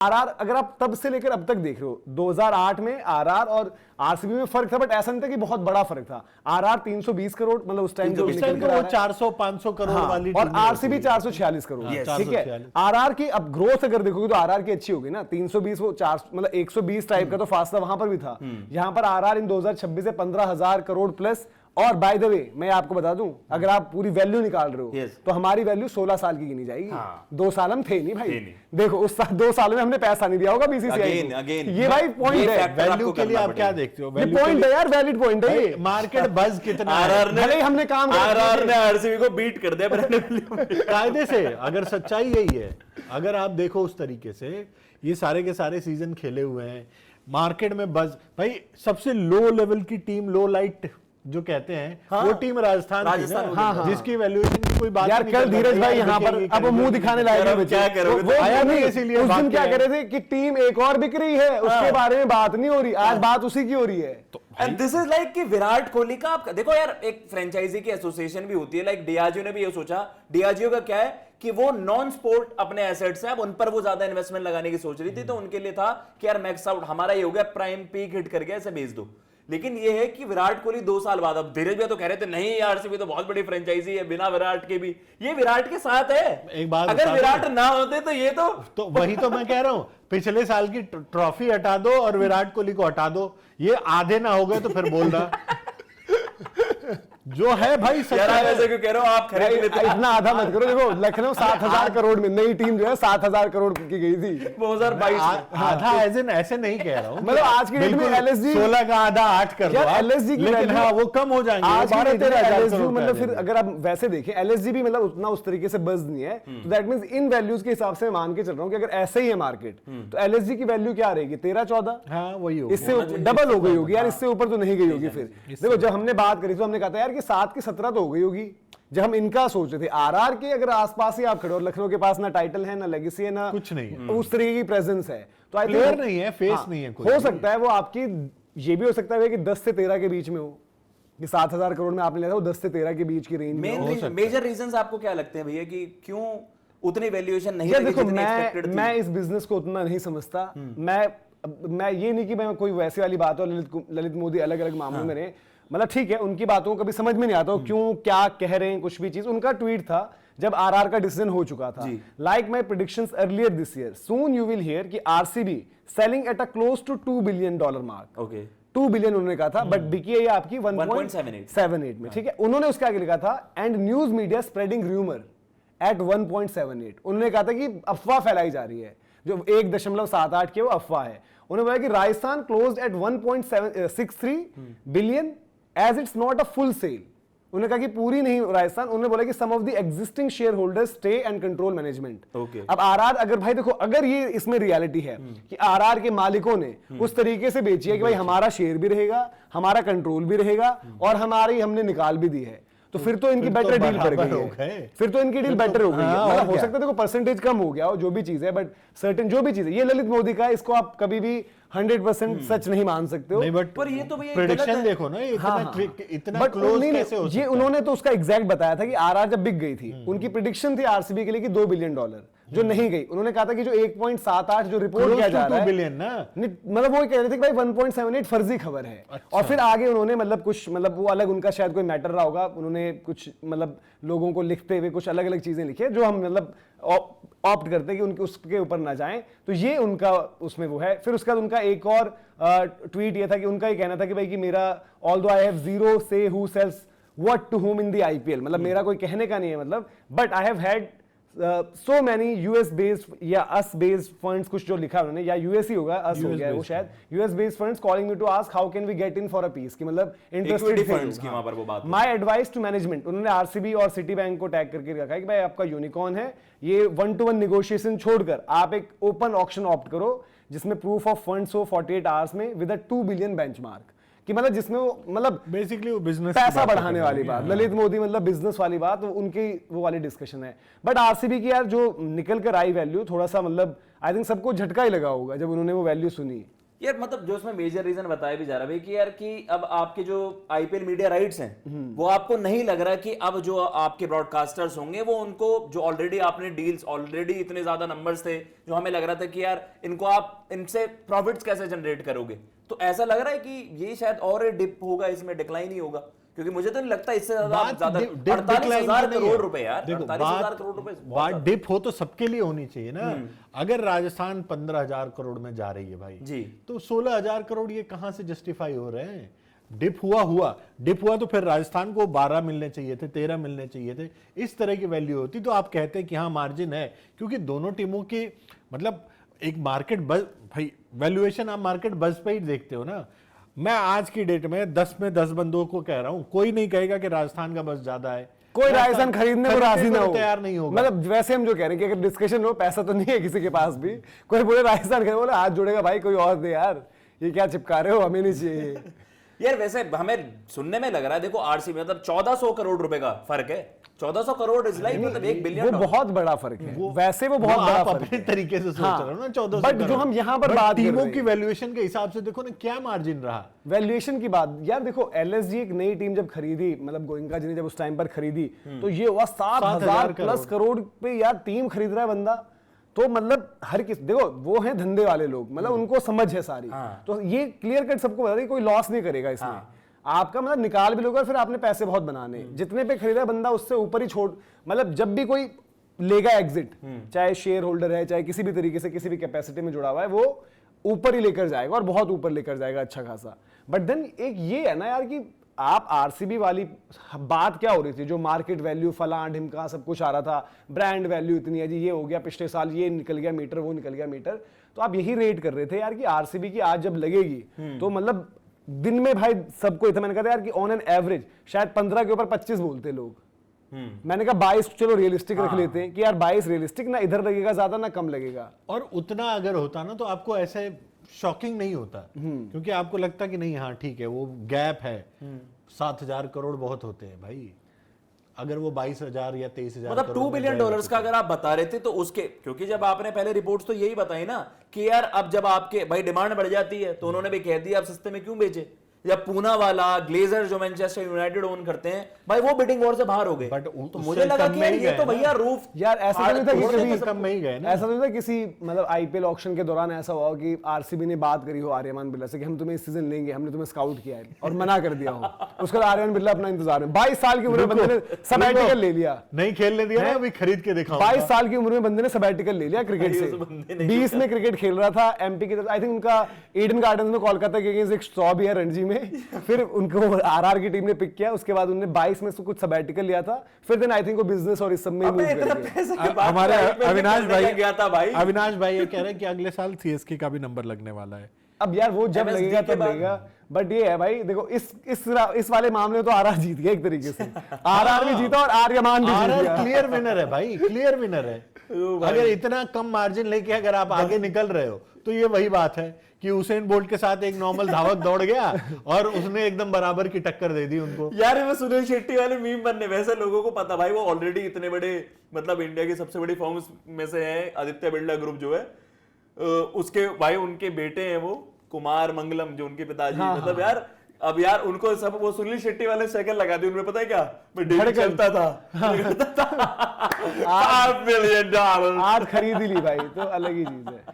RR अगर आप तब से लेकर अब तक देख रहे हो, 2008 में आरआर और आरसीबी में फर्क था, बट ऐसा नहीं था कि बहुत बड़ा फर्क था। आरआर 320 करोड़ मतलब उस टाइम जो निकल कर 400-500 करोड़ वाली और आरसीबी 446 करोड़, ठीक है। आरआर की अब ग्रोथ अगर देखोगे तो आरआर की अच्छी होगी ना, 320 वो 4 मतलब 120 टाइप का तो फासला वहां पर भी था। यहां पर आरआर इन 2026 से 15,000 करोड़ प्लस। और बाय द वे मैं आपको बता दूं, अगर आप पूरी वैल्यू निकाल रहे हो तो हमारी वैल्यू 16 साल की गिनी जाएगी। 2 साल हम थे नहीं भाई, देखो उस 2 सालों में हमने पैसा नहीं दिया होगा बीसीसीआई को। ये भाई पॉइंट है, वैल्यू के लिए आप क्या देखते हो? ये पॉइंट है यार, वैलिड पॉइंट है ये। मार्केट बज कितना भले हमने काम आरआर ने आरसीबी को बीट कर दिया कायदे से। अगर सच्चाई यही है, अगर आप देखो उस तरीके से, ये सारे के सारे सीजन खेले हुए हैं, मार्केट में बज भाई सबसे लो लेवल की टीम, लो लाइट जो कहते हैं, वो टीम राजस्थान थी ना, जिसकी वैल्यूएशन की कोई बात यार। कल धीरज भाई यहाँ पर अब मुंह दिखाने लायक क्या करोगे? वो आया नहीं, इसीलिए उस दिन क्या कर रहे थे कि टीम एक और बिक रही है, उसके बारे में बात नहीं हो रही, आज बात उसी की हो रही है। एंड दिस इज लाइक कि विराट कोहली का आप देखो यार, एक फ्रेंचाइजी की एसोसिएशन भी होती है, लाइक डियाजियो ने भी ये सोचा। डियाजियो का क्या है कि वो नॉन स्पोर्ट अपने एसेट्स हैं, अब उन पर वो ज्यादा इन्वेस्टमेंट लगाने की सोच रही थी, तो उनके लिए था कि यार मैक्स आउट हमारा ये हो गया, प्राइम पीक हिट कर गया, इसे बेच दो। लेकिन ये है कि विराट कोहली 2 साल बाद, अब धीरज भाई तो कह रहे थे नहीं यार आरसीबी तो बहुत बड़ी फ्रेंचाइजी है बिना विराट के भी, ये विराट के साथ है। एक बात अगर विराट ना होते तो ये तो वही तो मैं कह रहा हूं, पिछले साल की ट्रॉफी हटा दो और विराट कोहली को हटा दो, ये आधे ना हो गए तो फिर बोलना जो है भाई सच यार, है। ऐसे क्यों कह रहे हो आप? खरीद लेते इतना आधा मत करो। देखो लखनऊ 7,000 करोड़ में नई टीम जो है 7,000 करोड़ की गई थी 2022 में। आधा एज इन ऐसे नहीं कह रहा हूँ, मतलब आज की डेट में एलएसजी 16 का आधा 8 कर दो एलएसजी की, लेकिन हाँ वो कम हो जाएंगे, आज 12-13 एलएसजी मतलब फिर अगर आप वैसे देखें एलएसजी भी मतलब उतना उस तरीके से बज नहीं है, तो दैट मींस इन वैल्यूज के हिसाब से मान के चल रहा हूं कि अगर ऐसे ही है मार्केट तो एलएसजी की वैल्यू क्या रहेगी? 13-14। हाँ वही होगा, इससे डबल हो गई होगी यार, इससे ऊपर तो नहीं गई होगी। फिर देखो जब हमने बात करी तो हमने कहा था यार कि 7 की 17 हो गई होगी जब हम इनका सोच रहे थे। आरआर के अगर आसपास ही आप खड़े हो, लखनऊ के पास ना टाइटल है ना लेगेसी है ना कुछ नहीं है, उस तरीके की प्रेजेंस है, तो आई प्लेयर नहीं है, फेस नहीं है कोई। हो सकता है वो आपकी, ये भी हो सकता है कि 10 से 13 के बीच में हो, कि 7,000 करोड़ में आपने लिया था वो 10 से 13 के बीच की रेंज में। मेजर रीजंस आपको क्या लगते हैं भैया कि क्यों उतनी वैल्यूएशन नहीं लगी देखो जितनी एक्सपेक्टेड थी? मैं इस बिजनेस को उतना नहीं समझता। मैं ये नहीं कि मैं कोई वैसी वाली बात हो, ललित मोदी अलग अलग मामलों में रहे, मतलब ठीक है उनकी बातों को कभी समझ में नहीं आता क्यों क्या कह रहे हैं कुछ भी चीज। उनका ट्वीट था जब आरआर का डिसीजन हो चुका था, like my predictions earlier this year, soon you will hear कि RCB selling at a close to $2 billion mark. Okay 2 billion उन्होंने कहा था, बट बिकी है ये आपकी 1.78 में, ठीक है। उन्होंने उसके आगे लिखा था and news media spreading rumour at 1.78। उन्होंने कहा था कि अफवाह फैलाई जा रही है, जो 1.78 की वो अफवाह है। उन्होंने बोला कि Rajasthan closed at 1.63 billion as it's not a full sale. उन्होंने कहा कि पूरी नहीं राजस्थान। उन्होंने बोला कि some of the existing share holders stay and control management. अब आरआर अगर भाई देखो अगर ये इसमें रियलिटी है कि आरआर के मालिकों ने उस तरीके से बेची है कि भाई हमारा शेयर भी रहेगा, हमारा कंट्रोल भी रहेगा और हमारी हमने निकाल भी दी है, तो फिर तो इनकी बेटर डील कर गई है, फिर तो इनकी डील बेटर हो गई है। मतलब हो सकता है देखो परसेंटेज कम हो गया हो जो भी चीज है, बट सर्टेन जो भी चीज है, ये ललित मोदी का है, इसको आप कभी भी 100% सच नहीं मान सकते हो। नहीं, बट पर ये तो भैया प्रेडिक्शन देखो ना, इतना क्लोज कैसे हो सकता है? उन्होंने तो उसका एग्जैक्ट बताया था कि आरआर जब बिक गई थी, उनकी प्रेडिक्शन थी आरसीबी के लिए कि $2 बिलियन, जो नहीं गई। उन्होंने कहा था कि जो 1.78 जो रिपोर्ट किया जा रहा है बिलियन ना, मतलब वो कह रहे थे कि भाई 1.78 फर्जी खबर है। अच्छा। और फिर आगे उन्होंने मतलब कुछ मतलब वो अलग उनका शायद कोई मैटर रहा होगा, उन्होंने कुछ मतलब लोगों को लिखते हुए कुछ अलग अलग चीजें लिखी है जो हम मतलब ऑप्ट करते हैं कि उनके उसके ऊपर ना जाएं, तो ये उनका उसमें वो है। फिर उसका उनका एक और ट्वीट ये था कि उनका ये कहना था कि भाई कि मेरा although I have zero say who sells what to whom in the IPL, मतलब मेरा कोई कहने का नहीं है, मतलब but I have had so many US based या अस बेस्ड फंड्स, कुछ जो लिखा उन्होंने, या यूएस ही होगा, अस हो गया वो शायद, US based funds calling me to ask how can we get in for a piece, कि मतलब इंटरेस्टेड फंड्स की वहां पर वो बात। माय एडवाइस टू मैनेजमेंट, उन्होंने आरसीबी और सिटी बैंक को टैग करके रखा है कि भाई आपका यूनिकॉर्न है, ये 1-to-1 नेगोशिएशन छोड़कर आप एक ओपन ऑक्शन ऑप्ट करो जिसमें प्रूफ ऑफ फंड्स हो 48 आवर्स में विद अ 2 बिलियन बेंचमार्क, कि मतलब जिसमें वो मतलब बेसिकली वो बिजनेस पैसा बढ़ाने वाली बात, ललित मोदी मतलब बिजनेस वाली बात, उनकी वो वाली डिस्कशन है। बट आरसीबी की यार जो निकल कर आई वैल्यू, थोड़ा सा मतलब आई थिंक सबको झटका ही लगा होगा जब उन्होंने वो वैल्यू सुनी। यार मतलब जो उसमें मेजर रीजन बताया भी जा रहा है भाई कि यार कि अब आपके जो आईपीएल मीडिया राइट्स हैं वो आपको नहीं लग रहा कि अब जो आपके ब्रॉडकास्टर्स होंगे वो उनको जो ऑलरेडी आपने डील्स ऑलरेडी इतने ज्यादा नंबर्स थे जो हमें लग रहा था कि यार इनको आप इनसे प्रॉफिट्स कैसे जनरेट करोगे, तो ऐसा लग रहा है कि ये शायद और डिप होगा, इसमें डिक्लाइन ही होगा, क्योंकि मुझे तो नहीं लगता इससे ज्यादा 48,000 करोड़ रुपए यार, 48,000 करोड़ रुपए बात डिप हो तो सबके लिए होनी चाहिए ना। अगर राजस्थान 15,000 करोड़ में जा रही है भाई जी, तो 16,000 करोड़ ये कहां से जस्टिफाई हो रहे हैं? डिप हुआ तो फिर राजस्थान को 12 मिलने चाहिए थे, 13 मिलने चाहिए थे, इस तरह की वैल्यू होती तो आप कहते हैं कि हाँ मार्जिन है, क्योंकि दोनों टीमों की मतलब एक मार्केट बज भाई वैल्यूएशन आप मार्केट बज पे ही देखते हो ना। मैं आज की डेट में 10 में 10 बंदों को कह रहा हूं, कोई नहीं कहेगा कि राजस्थान का बस ज्यादा है, कोई राजस्थान खरीदने को राजी ना हो, तैयार नहीं होगा। मतलब वैसे हम जो कह रहे हैं कि अगर डिस्कशन हो, पैसा तो नहीं है किसी के पास भी, कोई बोले राजस्थान खरीद, बोले हाथ जोड़ेगा भाई कोई और दे यार, ये क्या चिपका रहे हो, हमें नहीं चाहिए। यार वैसे हमें सुनने में लग रहा है देखो आरसीबी मतलब 1400 करोड़ रुपए का फर्क है, 1400 करोड़ इज लाइक मतलब 1 बिलियन, वो बहुत बड़ा फर्क है, वैसे वो बहुत बड़ा फर्क अपने है तरीके से सोच रहे हो ना 1400 बट जो हम यहाँ पर बात कर टीमों रहे हैं की वैल्यूएशन के हिसाब से देखो ना क्या मार्जिन रहा। वैल्यूएशन की बात यार देखो, एलएसजी एक नई टीम जब खरीदी, मतलब गोयनका जी ने जब उस टाइम पर खरीदी तो ये हुआ 7,000 प्लस करोड़ पे यार टीम खरीद रहा है बंदा, तो मतलब हर किस देखो वो हैं धंधे वाले लोग, मतलब उनको समझ है सारी, तो ये क्लियर कट सबको बता रही कोई लॉस नहीं करेगा इसमें, आपका मतलब निकाल भी लोगे और फिर आपने पैसे बहुत बनाने, जितने पे खरीदा बंदा उससे ऊपर ही छोड़, मतलब जब भी कोई लेगा एग्जिट, चाहे शेयर होल्डर है चाहे किसी भी तरीके से किसी भी कैपेसिटी में जुड़ा हुआ है, वो ऊपर ही लेकर जाएगा और बहुत ऊपर लेकर जाएगा अच्छा खासा। बट देन एक ये है ना यार कि आप आरसीबी वाली बात क्या हो रही थी, जो मार्केट वैल्यू फलां ढिमका सब कुछ आ रहा था, ब्रांड वैल्यू इतनी है जी, ये हो गया पिछले साल, ये निकल गया मीटर, वो निकल गया मीटर, तो आप यही रेट कर रहे थे यार कि आरसीबी की आज जब लगेगी तो मतलब दिन में भाई सबको इतना, मैंने कहा यार कि ऑन एन एवरेज शायद 15 के ऊपर 25 बोलते लोग, मैंने कहा 22 चलो रियलिस्टिक रख लेते हैं कि यार 22 रियलिस्टिक, ना इधर लगेगा ज्यादा ना कम लगेगा, और उतना अगर होता ना तो आपको ऐसे शॉकिंग नहीं होता, क्योंकि आपको लगता कि नहीं हाँ ठीक है वो गैप है, 7,000 करोड़ बहुत होते हैं भाई, अगर वो 22,000 या 23,000 मतलब $2 बिलियन का अगर आप बता रहे थे तो उसके, क्योंकि जब आपने पहले रिपोर्ट्स तो यही बताई ना कि यार अब जब आपके भाई डिमांड बढ़ जाती है तो उन्होंने भी कह दिया आप सस्ते में क्यों बेचे, या पूना वाला ग्लेजर जो मैनचेस्टर यूनाइटेड ओन करते हैं भाई वो बिडिंग वॉर से बाहर हो गए, बट तो मुझे लगा कि यार ये तो भैया रूफ यार ऐसा तो नहीं था कि कभी कम में ही गए ना, ऐसा तो नहीं था किसी मतलब आईपीएल ऑक्शन के दौरान ऐसा हुआ कि आरसीबी ने बात करी हो आर्यमान बिरला से कि हम तुम्हें इस सीजन लेंगे, हमने तुम्हें स्काउट किया है और मना कर दिया हो, उसके बाद आर्यमान बिरला अपना इंतजार में 22 साल की उम्र में बंदे ने सबैटिकल ले लिया, नहीं खेलने दिया ना, अभी खरीद के दिखाओ, 22 साल की उम्र में बंदे ने सबैटिकल ले लिया क्रिकेट से, 20 में क्रिकेट खेल रहा था एमपी की तरफ, आई थिंक उनका ईडन गार्डन्स में कोलकाता के अगेंस्ट एक 100 भी है रणजी में, फिर उनको आरआर की टीम ने पिक किया, उसके बाद उन्होंने 22 में से कुछ सबैटिकल लिया था, फिर देन आई थिंक वो बिजनेस और इस सब में मूव कर गए। हमारे अविनाश भाई ये कह रहे हैं कि अगले साल सीएसके का भी नंबर लगने वाला है। अब यार वो जब लगेगा तब लगेगा, बट ये है भाई देखो इस वाले मामले में तो आरआर जीत गया एक तरीके से, आरआर भी जीता और आर्यमान भी जीत गया, क्लियर विनर है भाई, क्लियर विनर है। अगर इतना कम मार्जिन लेके अगर आप आगे निकल रहे हो तो ये वही बात है कि हुसैन बोल्ट के साथ एक नॉर्मल धावक दौड़ गया और उसने एकदम बराबर की टक्कर दे दी उनको। यार वो सुनील शेट्टी वाले मीम बनने, वैसे लोगों को पता भाई वो ऑलरेडी इतने बड़े मतलब इंडिया की सबसे बड़ी फर्म्स में से है आदित्य बिरला ग्रुप जो है, उसके भाई उनके बेटे हैं वो कुमार मंगलम जो उनके पिताजी, मतलब यार अब यार उनको सब वो सुनील शेट्टी वाले साइकिल लगा दी उन्हें, पता है क्या डेली चलता था $5 मिलियन आज खरीद ही ली भाई, तो अलग ही चीज है।